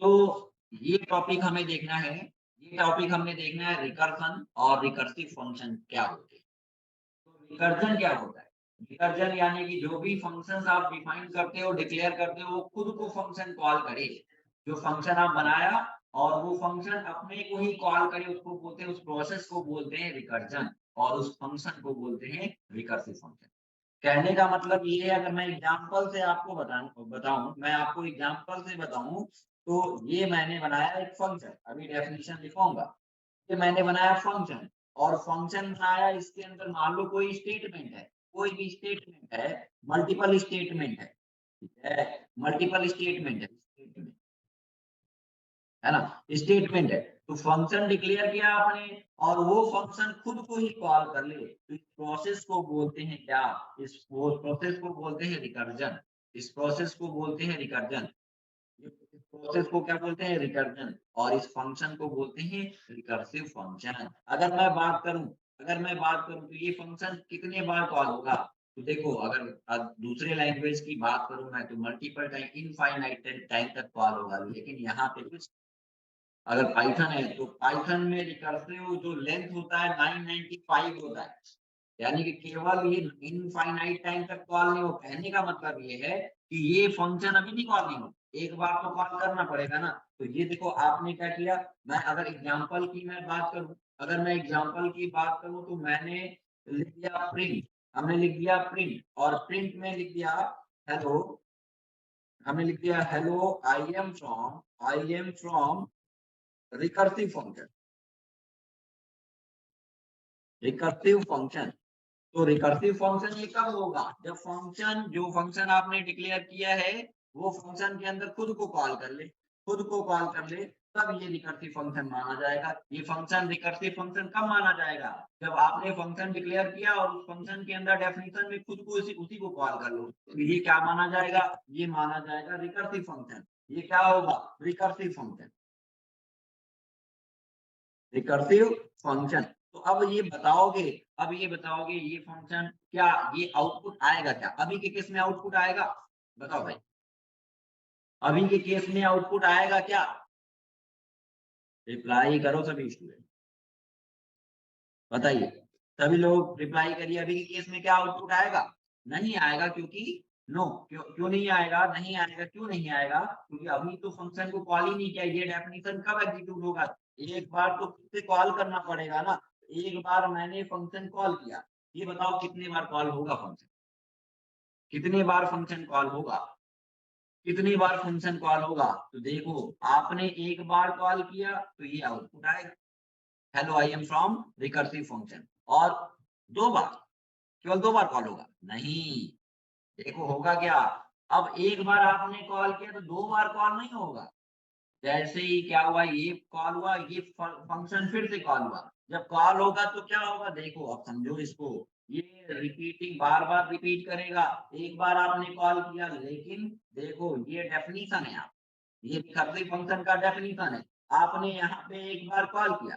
तो ये टॉपिक हमें देखना है, ये टॉपिक हमने देखना है रिकर्सन और रिकर्सिव फंक्शन क्या होते हैं। तो रिकर्जन क्या होता है? रिकर्जन यानी कि जो भी फंक्शंस आप डिफाइन करते हो, डिक्लेयर करते हो, वो खुद को फंक्शन कॉल करे। जो फंक्शन आप बनाया और वो फंक्शन अपने को ही कॉल करे, उसको बोलते हैं, उस प्रोसेस को बोलते हैं रिकर्जन और उस फंक्शन को बोलते हैं रिकर्सिव फंक्शन। कहने का मतलब ये है, अगर मैं एग्जांपल से आपको बताऊं, मैं आपको एग्जांपल से बताऊं, तो ये मैंने बनाया एक फंक्शन, अभी डेफिनेशन लिखूंगा। ये मैंने बनाया फंक्शन और फंक्शन बनाया, इसके अंदर मान लो कोई स्टेटमेंट है, कोई भी स्टेटमेंट है, मल्टीपल स्टेटमेंट है, ठीक है, मल्टीपल स्टेटमेंट है, स्टेटमेंट है ना, स्टेटमेंट है। तो फंक्शन डिक्लेयर किया आपने और वो फंक्शन खुद को ही कॉल कर ले, तो इस प्रोसेस को बोलते हैं क्या? इस प्रोसेस को बोलते हैं रिकर्जन। इस प्रोसेस को बोलते हैं रिकर्जन। इस प्रोसेस को क्या बोलते हैं? रिकर्जन। और इस फंक्शन को बोलते हैं रिकर्सिव फंक्शन। अगर मैं बात करूं तो ये फंक्शन कितने बार कॉल होगा? तो देखो, अगर दूसरे लैंग्वेज की बात करूं मैं, तो मल्टीपल टाइम, इनफाइनाइट टाइम तक कॉल होगा, लेकिन यहाँ पे कुछ, अगर पाइथन है तो पाइथन में रिकर्सिव जो लेंथ होता है 995 होता है। यानी कि केवल ये इनफाइनाइट टाइम तक कॉल नहीं हो। कहने का मतलब ये है कि ये फंक्शन अभी भी कॉल नहीं हो, एक बार तो कॉल करना पड़ेगा ना। तो ये देखो आपने क्या किया, मैं अगर एग्जांपल की मैं बात करूं, अगर मैं एग्जांपल की बात करूं तो मैंने लिख दिया प्रिंट, हमने लिख दिया प्रिंट, और प्रिंट में लिख दिया हेलो, हमने लिख दिया hello, I am from recursive function, recursive function. तो रिकर्सिव फंक्शन ये कब होगा? जब फंक्शन, जो फंक्शन आपने डिक्लेयर किया है, वो फंक्शन के अंदर खुद को कॉल कर ले, खुद को कॉल कर ले, तब ये रिकर्सिव फंक्शन माना जाएगा। ये फंक्शन रिकर्सिव फंक्शन कब माना जाएगा? जब आपने फंक्शन डिक्लेयर किया और उस फंक्शन के अंदर डेफिनेशन में खुद को उसी उसी को कॉल कर लो, तो ये क्या माना जाएगा? ये माना जाएगा रिकर्सिव फंक्शन। ये क्या होगा? Recursive function, recursive function. तो अब ये बताओगे ये फंक्शन क्या, ये आउटपुट आएगा क्या? अभी के केस में आउटपुट आएगा? बताओ भाई, अभी के केस में आउटपुट आएगा क्या? रिप्लाई करो सभी स्टूडेंट, बताइए। सभी लोग रिप्लाई करिए, अभी के केस में क्या आउटपुट आएगा? नहीं आएगा, क्योंकि नो, क्यों क्यों नहीं आएगा? नहीं आएगा, क्यों नहीं आएगा? क्योंकि अभी तो फंक्शन को कॉल ही नहीं किया। ये डेफिनेशन कब एग्जीक्यूट होगा? एक बार तो फिर से कॉल करना पड़ेगा ना। एक बार मैंने फंक्शन कॉल किया, ये बताओ कितने बार कॉल होगा फंक्शन? कितने बार फंक्शन कॉल होगा? कितनी बार फंक्शन कॉल होगा? तो देखो, आपने एक बार कॉल किया तो ये आउटपुट आएगा, hello I am from recursive function. और दो बार, केवल दो बार कॉल होगा? नहीं, देखो होगा क्या। अब एक बार आपने कॉल किया तो दो बार कॉल नहीं होगा। जैसे ही क्या हुआ, ये कॉल हुआ, ये फंक्शन फिर से कॉल हुआ। जब कॉल होगा तो क्या होगा? देखो अब समझो इसको, ये रिपीटिंग, बार बार रिपीट करेगा। एक बार आपने कॉल किया, लेकिन देखो ये डेफिनीशन है, आप, ये रिकर्सिव फंक्शन का डेफिनीशन है। आपने यहाँ पे एक बार कॉल किया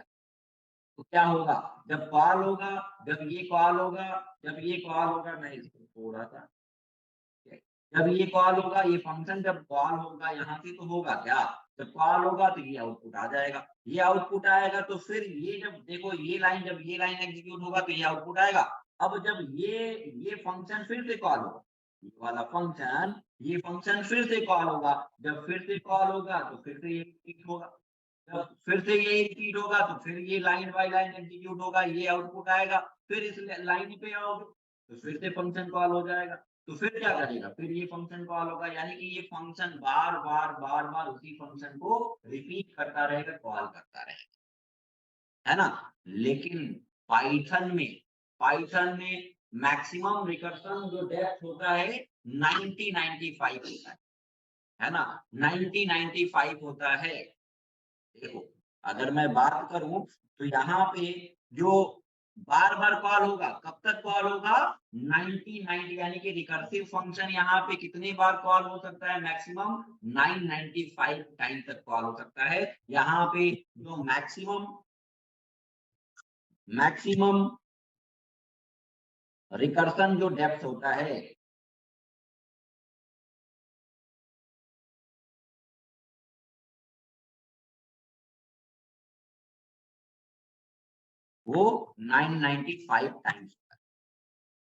तो क्या होगा? जब कॉल होगा, जब ये कॉल होगा, जब ये कॉल होगा, मैं इसको थोड़ा सा, जब ये कॉल होगा, ये फंक्शन जब कॉल होगा यहाँ से, तो होगा क्या? जब कॉल होगा तो ये आउटपुट आ जाएगा। ये आउटपुट आएगा तो फिर ये, जब देखो ये लाइन एग्जीक्यूट होगा तो ये आउटपुट आएगा। अब जब ये फंक्शन फिर से कॉल होगा, ये वाला फंक्शन, ये फंक्शन फिर से कॉल होगा। जब फिर से कॉल होगा तो फिर से ये रिपीट होगा। जब फिर से ये रिपीट होगा तो फिर ये लाइन बाय लाइन एग्जीक्यूट होगा, ये आउटपुट आएगा। फिर इस लाइन पे आओगे तो फिर से फंक्शन कॉल हो जाएगा। तो फिर क्या करेगा? फिर ये फंक्शन कॉल होगा, यानी कि ये फंक्शन बार बार उसी फंक्शन को रिपीट करता रहेगा, कॉल करता रहेगा, है ना। लेकिन पाइथन में, पाइथन में मैक्सिमम रिकर्सन जो डेप्थ होता है 90-95 होता है ना, 90-95 होता है। देखो, अगर मैं बात करूं तो यहाँ पे जो बार बार कॉल होगा, कब तक कॉल होगा? 90 यानी कि रिकर्सिव फंक्शन यहाँ पे कितनी बार कॉल हो सकता है? मैक्सिमम 995 टाइम तक कॉल हो सकता है। यहाँ पे जो मैक्सिमम, मैक्सिमम रिकर्सन जो डेप्थ होता है, वो 995 टाइम्स।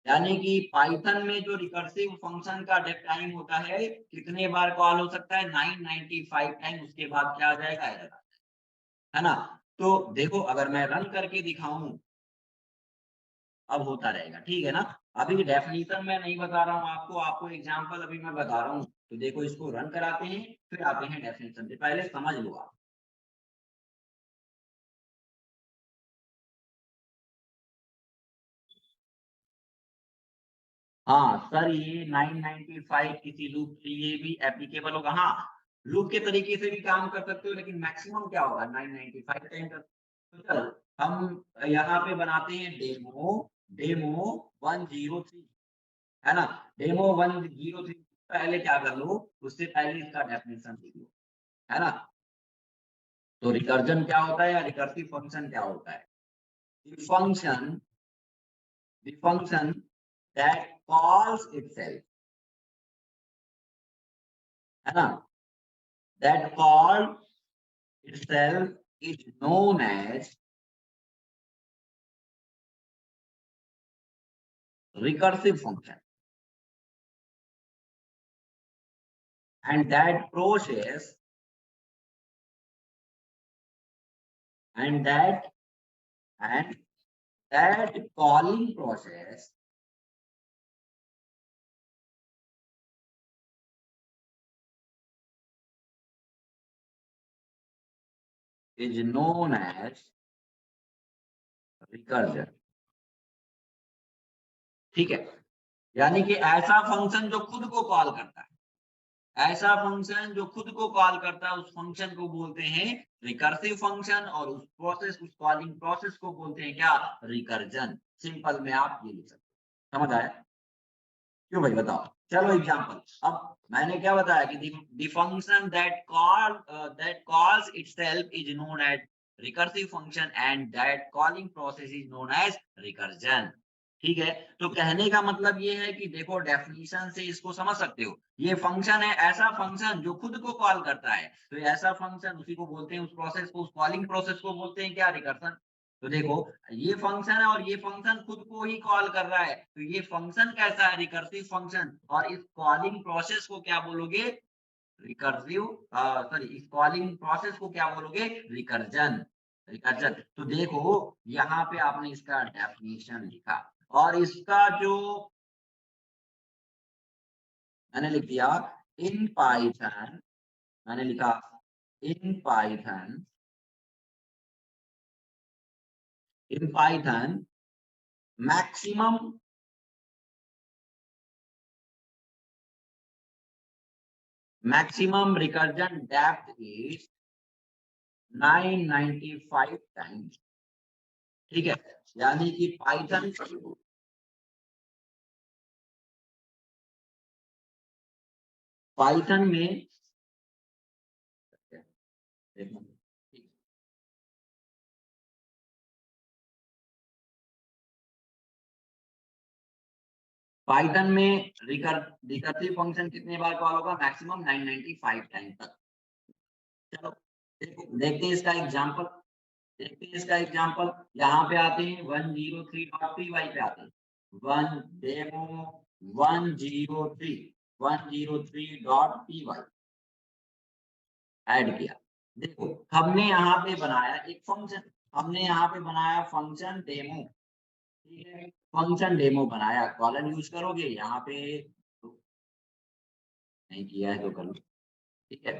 यानी कि पाइथन में जो रिकर्सिव फंक्शन का डेफ टाइम होता है कितने बार कॉल हो सकता है, 995 टाइम। उसके बाद क्या आ जाएगा, एरर, है ना। तो देखो अगर मैं रन करके दिखाऊं, अब होता रहेगा, ठीक है ना। अभी डेफिनेशन मैं नहीं बता रहा हूँ आपको, आपको एग्जांपल अभी मैं बता रहा हूँ। तो देखो इसको रन कराते हैं, फिर आते हैं डेफिनेशन पे, पहले समझ लो आप। हाँ सर, ये 995 किसी लूप के लिए भी एप्लीकेबल होगा। हाँ, लूप के तरीके से भी काम कर सकते हो, लेकिन मैक्सिमम क्या होगा, 995 टाइम कर। तो चल हम यहाँ पे बनाते हैं डेमो, डेमो 103, है ना। डेमो 103, पहले क्या कर लो, उससे पहले इसका डेफिनेशन लिख लो, है ना। तो रिकर्जन क्या होता है या रिकर्सिव फंक्शन क्या होता है? Function, the function that calls itself, है ना, that call itself is known as recursive function, and that process and that and that calling process is known as recursion। ठीक है, यानी कि ऐसा फंक्शन जो खुद को कॉल करता है, ऐसा फंक्शन जो खुद को कॉल करता है, उस फंक्शन को बोलते हैं रिकर्सिव फंक्शन, और उस प्रोसेस, उस कॉलिंग प्रोसेस को बोलते हैं क्या, रिकर्जन। सिंपल में आप ये लिख सकते हो। समझ आया? क्यों भाई, बताओ। चलो एग्जांपल, अब मैंने क्या बताया कि the function that calls itself is known as recursive function and that calling process is known as recursion। ठीक है, तो कहने का मतलब ये है कि देखो डेफिनेशन से इसको समझ सकते हो। ये फंक्शन है, ऐसा फंक्शन जो खुद को कॉल करता है, तो ऐसा फंक्शन उसी को बोलते हैं, उस प्रोसेस को, उस कॉलिंग प्रोसेस को बोलते हैं क्या, रिकर्सन। तो देखो ये फंक्शन है और ये फंक्शन खुद को ही कॉल कर रहा है, तो ये फंक्शन कैसा है, रिकर्सिव फंक्शन। और इस कॉलिंग प्रोसेस को क्या बोलोगे, रिकर्सिव, सॉरी, इस कॉलिंग प्रोसेस को क्या बोलोगे, रिकर्जन। रिकर्जन, तो देखो यहाँ पे आपने इसका डेफिनेशन लिखा, और इसका जो मैंने लिख दिया, इन पाइथन, मैंने लिखा in Python, in Python maximum, maximum recursion depth is 995 times. ठीक है, यानी कि पाइथन, पाइथन में पाइथन में रिकर्सिव फंक्शन कितने बार कॉल होगा, मैक्सिमम 995 टाइम तक। चलो देखो, देखते हैं इसका एग्जांपल, देखते हैं इसका एग्जांपल। यहाँ पे आते हैं 103.py पे आते हैं, वन डेमो 103 ऐड किया। देखो हमने यहाँ पे बनाया एक फंक्शन, हमने यहाँ पे बनाया फंक्शन डेमो, ठीक है, फंक्शन डेमो बनाया, कॉलन यूज करोगे यहाँ पे, तो नहीं किया है तो कर लो, ठीक है।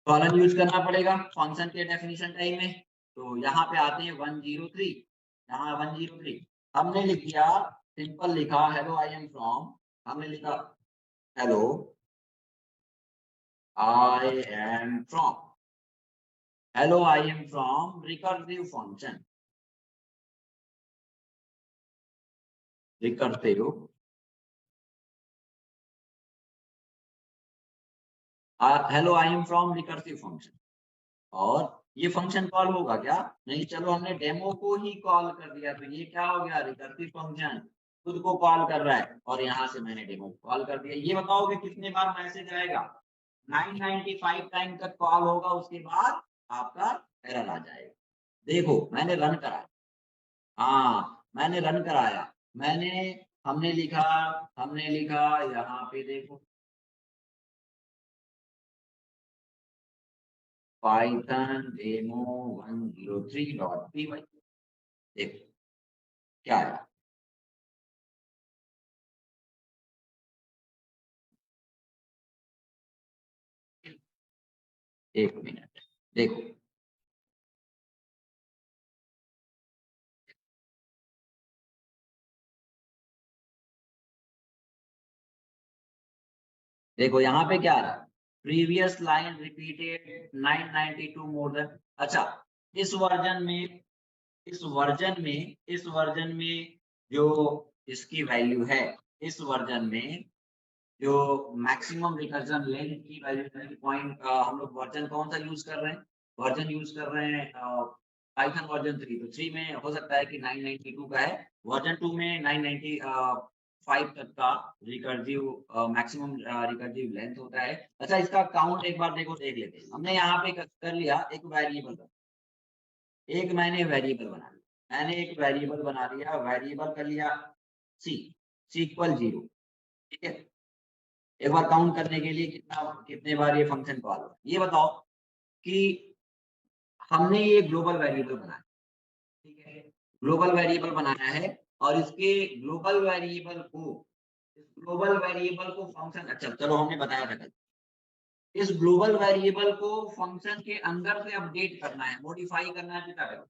कॉलन यूज करना पड़ेगा फंक्शन के डेफिनेशन टाइम में। तो यहाँ पे आते हैं 103, यहाँ 103 हमने लिख दिया, सिंपल लिखा, हेलो आई एम फ्रॉम, हमने लिखा hello I am from, hello I am from recursive function, recursive, hello I am from recursive function. और ये फंक्शन कॉल होगा क्या, नहीं, चलो हमने डेमो को ही कॉल कर दिया, तो ये क्या हो गया, रिकर्सिव फंक्शन खुद को कॉल कर रहा है, और यहाँ से मैंने डेमो को कॉल कर दिया। ये बताओ कि कितने बार मैसेज आएगा, 995 टाइम तक कॉल होगा, उसके बाद आपका एरर आ जाएगा। देखो मैंने रन करा, हाँ मैंने रन कराया, हमने लिखा यहाँ पे देखो पाइथन डेमो 103.py, देखो क्या है। एक मिनट देखो, देखो यहाँ पे क्या है, previous line repeated 992 more than. अच्छा, इस वर्जन में जो इसकी वैल्यू है, इस वर्जन में जो मैक्सिमम रिकर्जन लेंथ की वैल्यू पॉइंट, हम लोग वर्जन कौन सा यूज कर रहे हैं, वर्जन यूज कर रहे हैं पाइथन वर्जन 3, तो 3 में हो सकता है कि 992 का है, वर्जन 2 में 995 तक का रिकर्सिव मैक्सिमम रिकर्सिव लेंथ होता है। अच्छा, इसका काउंट एक बार देखो, देख लेते हैं। हमने यहाँ पे कर लिया एक वेरिएबल, मैंने एक वेरिएबल बना लिया, वेरिएबल कर लिया सी इक्वल 0, ठीक है। एक बार काउंट करने के लिए कितने बार ये फंक्शन कॉल हो, ये बताओ कि हमने ये ग्लोबल वेरिएबल बनाया, ठीक है, ग्लोबल वेरिएबल बनाया है, और इसके ग्लोबल वेरिएबल को फंक्शन, अच्छा चलो हमने बताया था कल, इस ग्लोबल वेरिएबल को फंक्शन के अंदर से अपडेट करना है, मॉडिफाई करना है, क्या करो,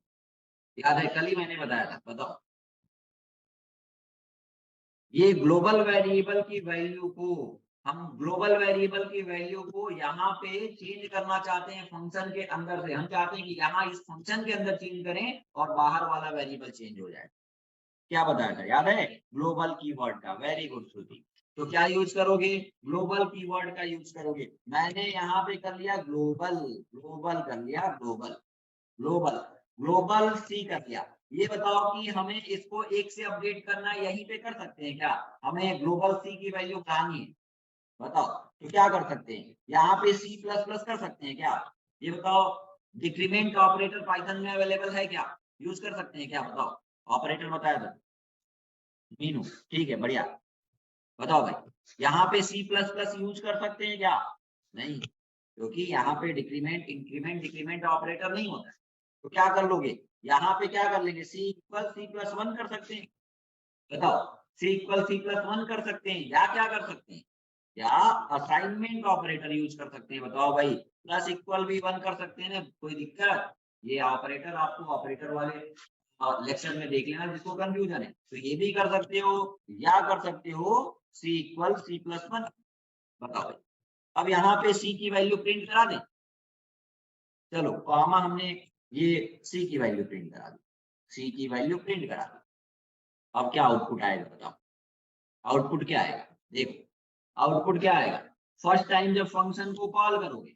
याद है कल ही मैंने बताया था, बताओ। ये ग्लोबल वेरिएबल की वैल्यू को यहाँ पे चेंज करना चाहते हैं फंक्शन के अंदर से, हम चाहते हैं कि यहाँ इस फंक्शन के अंदर चेंज करें और बाहर वाला वेरिएबल चेंज हो जाए। क्या बताया था, याद है, ग्लोबल कीवर्ड का, वेरी गुड श्रुति। तो क्या यूज करोगे, ग्लोबल कीवर्ड का यूज करोगे। मैंने यहाँ पे कर लिया ग्लोबल कर लिया, ग्लोबल सी कर दिया। ये बताओ कि हमें इसको एक से अपडेट करना है, यहीं पे कर सकते हैं क्या, हमें ग्लोबल सी की वैल्यू बढ़ानी है, बताओ तो क्या कर सकते हैं, यहाँ पे सी प्लस प्लस कर सकते हैं क्या, ये बताओ। डिक्रीमेंट ऑपरेटर पाइथन में अवेलेबल है क्या, यूज कर सकते हैं क्या, बताओ। ऑपरेटर बताया था मीनू, ठीक है, बढ़िया। बताओ भाई, यहाँ पे सी प्लस प्लस यूज कर सकते हैं क्या, नहीं, क्योंकि यहाँ पे डिक्रीमेंट ऑपरेटर नहीं होता है। तो क्या कर लोगे, यहाँ पे क्या कर लेंगे, सी इक्वल सी प्लस 1 कर सकते हैं, बताओ। सी इक्वल सी प्लस 1 कर सकते हैं, या क्या कर सकते हैं, या असाइनमेंट ऑपरेटर यूज कर सकते हैं, बताओ भाई। प्लस इक्वल भी 1 कर सकते हैं ना, कोई दिक्कत। ये ऑपरेटर आपको ऑपरेटर वाले लेक्चर में देख लेना, जिसको कंफ्यूजन है, तो ये भी कर सकते हो, या कर सकते हो सी इक्वल सी प्लस 1, बताओ भाई। अब यहाँ पे सी की वैल्यू प्रिंट करा दें, चलो कॉमा हमने ये सी की वैल्यू प्रिंट करा दी, सी की वैल्यू प्रिंट करा दी। अब क्या आउटपुट आएगा, बताओ, आउटपुट क्या आएगा, देखो आउटपुट क्या आएगा। फर्स्ट टाइम जब फंक्शन को कॉल करोगे,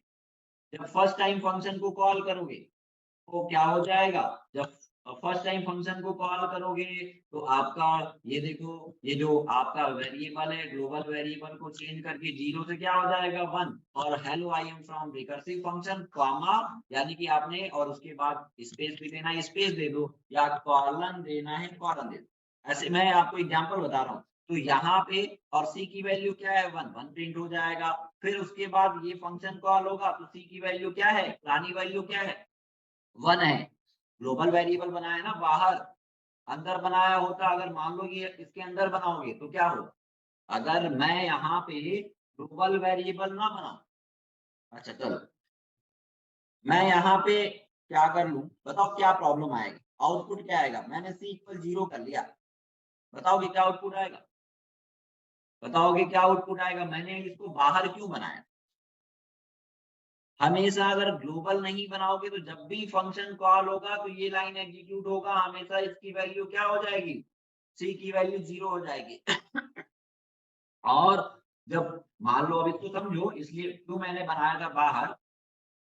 तो क्या हो जाएगा, जब फर्स्ट टाइम फंक्शन को कॉल करोगे तो आपका ये देखो, ये जो आपका वेरिएबल है, ग्लोबल वेरिएबल को चेंज करके 0 से क्या हो जाएगा 1, और hello I am from recursive function comma, यानी कि आपने, और उसके बाद स्पेस भी देना है, स्पेस दे दो, या कॉलन देना है, कॉलन दे दो। ऐसे मैं आपको एग्जांपल बता रहा हूँ। तो यहाँ पे और सी की वैल्यू क्या है 1 प्रिंट हो जाएगा। फिर उसके बाद ये फंक्शन कॉल होगा, तो सी की वैल्यू क्या है, पुरानी वैल्यू क्या है 1 है। ग्लोबल वेरिएबल बनाया ना बाहर, अंदर बनाया होता, अगर मान लो ये इसके अंदर बनाओगे तो क्या हो, अगर मैं यहाँ पे ग्लोबल वेरिएबल ना बनाऊं, अच्छा चलो मैं यहाँ पे क्या कर लूं, बताओ क्या प्रॉब्लम आएगी, आउटपुट क्या आएगा, मैंने सी इक्वल 0 कर लिया, बताओगे क्या आउटपुट आएगा, मैंने इसको बाहर क्यों बनाया। हमेशा अगर ग्लोबल नहीं बनाओगे तो जब भी फंक्शन कॉल होगा तो ये लाइन एग्जीक्यूट होगा, हमेशा इसकी वैल्यू क्या हो जाएगी, सी की वैल्यू 0 हो जाएगी। और जब मान लो, अब इसको समझो, इसलिए क्यों मैंने बनाया था बाहर,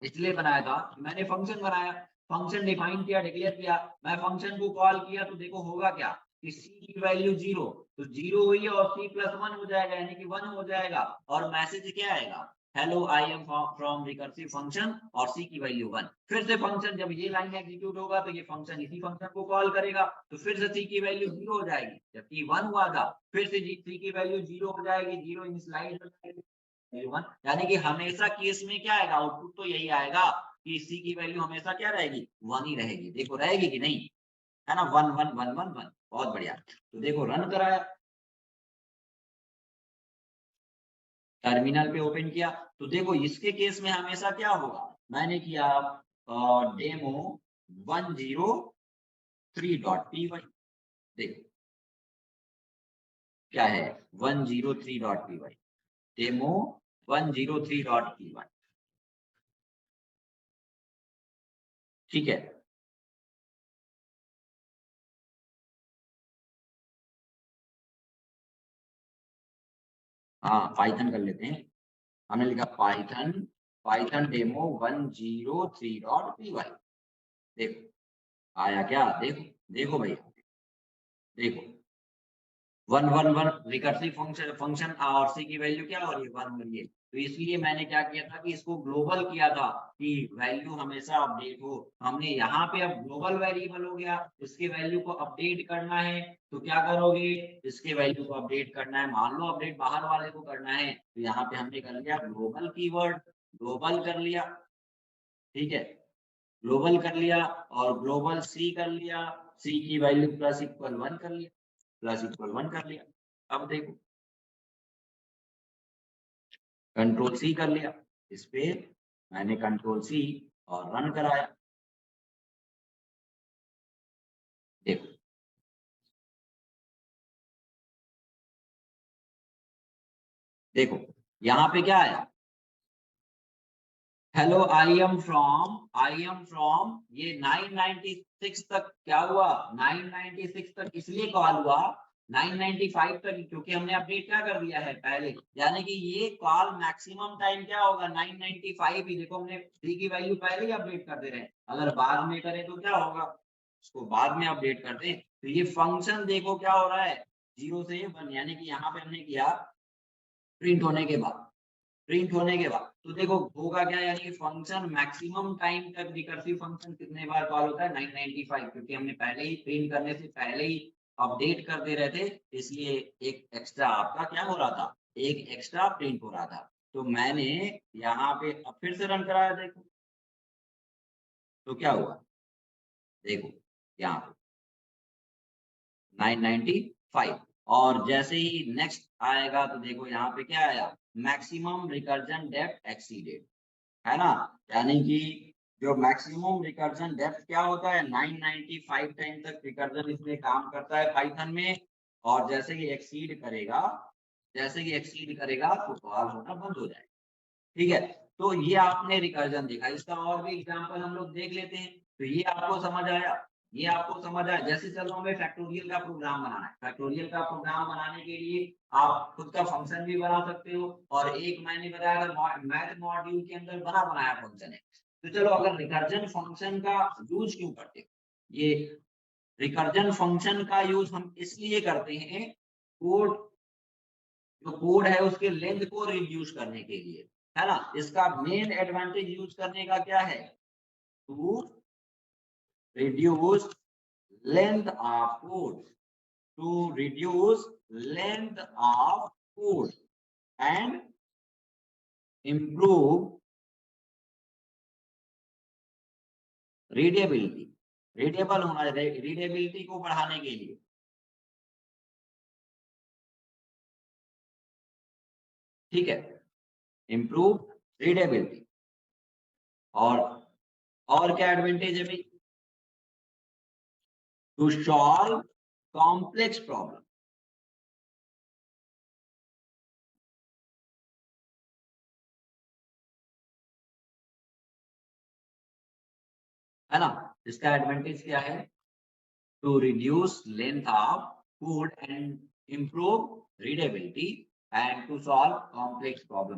इसलिए बनाया था, मैंने फंक्शन बनाया, फंक्शन डिफाइन किया, डिक्लेयर किया, मैं फंक्शन को कॉल किया, तो देखो होगा क्या कि सी की वैल्यू 0, तो 0 हुई है और सी प्लस 1 हो जाएगा, यानी कि 1 हो जाएगा, और मैसेज क्या आएगा, hello I am from recursive function और सी की वैल्यू 1। फिर से फंक्शन जब ये लाइन एग्जीक्यूट होगा तो ये फंक्शन इसी फंक्शन को कॉल करेगा, तो फिर से सी की वैल्यू 0 हो जाएगी, जबकि 1 हुआ था। फिर से सी की वैल्यू 0 हो जाएगी, 0 इनिशियलाइज हो जाएगी, वैल्यू 1। यानी कि हमेशा केस में क्या आएगा, आउटपुट तो यही आएगा कि सी की वैल्यू हमेशा क्या रहेगी, 1 ही रहेगी। देखो रहेगी कि नहीं, है ना, 1 1 1 1 1। बहुत बढ़िया। तो देखो रन कराया, टर्मिनल पे ओपन किया, तो देखो इसके केस में हमेशा क्या होगा, मैंने किया डेमो 103.py। देखो क्या है 103.py, डेमो 103.py। ठीक है, हाँ पाइथन कर लेते हैं। हमने लिखा पाइथन, पाइथन डेमो 103.py। देखो आया क्या, देखो देखो भैया, देखो 1 1 1 रिकर्सिव फंक्शन फंक्शन और सी की वैल्यू क्या हो रही है, 1 हो रही है। तो इसलिए मैंने क्या किया था कि इसको ग्लोबल किया था कि वैल्यू हमेशा अपडेट हो। हमने यहाँ पे अब ग्लोबल वेरिएबल हो गया, इसके वैल्यू को अपडेट करना है, तो क्या करोगे, इसके वैल्यू को अपडेट करना है। मान लो अपडेट बाहर वाले को करना है, तो यहाँ पे हमने कर लिया ग्लोबल कीवर्ड, ग्लोबल कर लिया। ठीक है, ग्लोबल कर लिया और ग्लोबल सी कर लिया, सी की वैल्यू प्लस इक्वल 1 कर लिया, प्लस इक्वल 1 कर लिया। अब देखो कंट्रोल सी कर लिया, इस पे मैंने कंट्रोल सी और रन कराया। देखो देखो यहाँ पे क्या आया, हेलो आई एम फ्रॉम, ये 996 तक क्या हुआ, 996 तक इसलिए कॉल हुआ, 995 तक क्योंकि हमने अपडेट क्या कर दिया है पहले। यानी कि ये कॉल मैक्सिमम टाइम क्या होगा 995 ही। देखो हमने सी की वैल्यू पहले ही अपडेट कर दे रहे हैं, अगर बाद में करें तो क्या होगा, उसको बाद में अपडेट कर दें। तो ये फंक्शन देखो क्या हो रहा है, 0 से 1, यानी कि यहाँ पे हमने किया प्रिंट होने के बाद, प्रिंट होने के बाद तो देखो होगा क्या, यानी कि फंक्शन मैक्सिमम टाइम तक रिकर्सिव फंक्शन कितने बार कॉल होता है 995, क्योंकि हमने पहले ही प्रिंट करने से पहले ही अपडेट कर दे रहे थे, इसलिए एक एक्स्ट्रा आपका क्या हो रहा था, एक एक्स्ट्रा प्रिंट हो रहा था। तो मैंने यहाँ पे अब फिर से रन कराया, देखो तो क्या हुआ, देखो यहाँ पे 995। और जैसे ही नेक्स्ट आएगा तो देखो यहाँ पे क्या आया, मैक्सिमम रिकर्जन डेप्थ एक्सीडेड, है ना। यानी कि जो मैक्सिमम रिकर्जन डेप्थ क्या होता है, 995 टाइम तक रिकर्जन इसमें काम करता है पाइथन में। और जैसे ही एक्सीड करेगा, जैसे ही एक्सीड करेगा तो कॉल होना बंद हो जाएगा। ठीक है, तो ये आपने रिकर्जन देखा, इसका और भी एग्जांपल हम लोग देख लेते हैं। तो ये आपको समझ आया, ये आपको समझ आया। जैसे चलो हमें फैक्टोरियल का प्रोग्राम बनाना है, फैक्टोरियल का प्रोग्राम बनाने के लिए आप खुद का फंक्शन भी बना सकते हो, और एक मैंने बताया अगर मैथ मॉड्यूल के अंदर बना बनाया फंक्शन है। तो चलो अगर रिकर्जन फंक्शन का यूज क्यों करते हैं, ये रिकर्जन फंक्शन का यूज हम इसलिए करते हैं, कोड, जो कोड है उसके लेंथ को रिड्यूस करने के लिए, है ना। इसका मेन एडवांटेज यूज करने का क्या है, to reduce length of code, to reduce length of code and improve readability, readable होना, रीडेबिलिटी को बढ़ाने के लिए। ठीक है, इंप्रूव रीडेबिलिटी। और और क्या एडवांटेज है भाई, टू सॉल्व कॉम्प्लेक्स प्रॉब्लम, है ना। इसका एडवांटेज क्या है, to reduce length of code and improve readability and to solve complex problems.